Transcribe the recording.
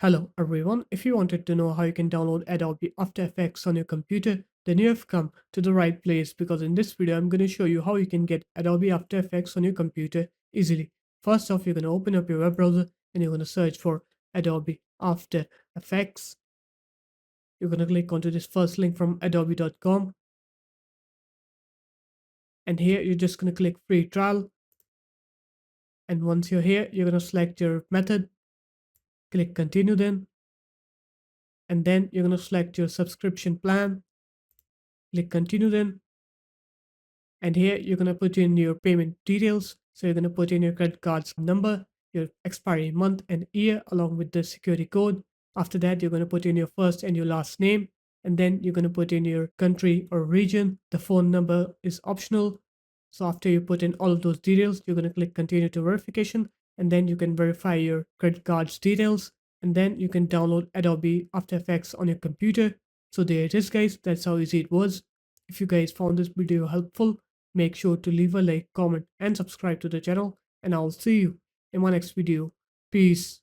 Hello everyone, if you wanted to know how you can download Adobe After Effects on your computer, then you have come to the right place because in this video I'm going to show you how you can get Adobe After Effects on your computer easily. First off, you're going to open up your web browser and you're going to search for Adobe After Effects. You're going to click onto this first link from adobe.com, and here you're just going to click free trial, and once you're here you're going to select your method, click continue then, and then you're going to select your subscription plan, click continue then. And here you're going to put in your payment details. So you're going to put in your credit card's number, your expiry month and year, along with the security code. After that, you're going to put in your first and your last name. And then you're going to put in your country or region. The phone number is optional. So after you put in all of those details, you're going to click continue to verification. And then you can verify your credit card's details. And then you can download Adobe After Effects on your computer. So there it is, guys. That's how easy it was. If you guys found this video helpful, make sure to leave a like, comment, and subscribe to the channel, and I'll see you in my next video. Peace.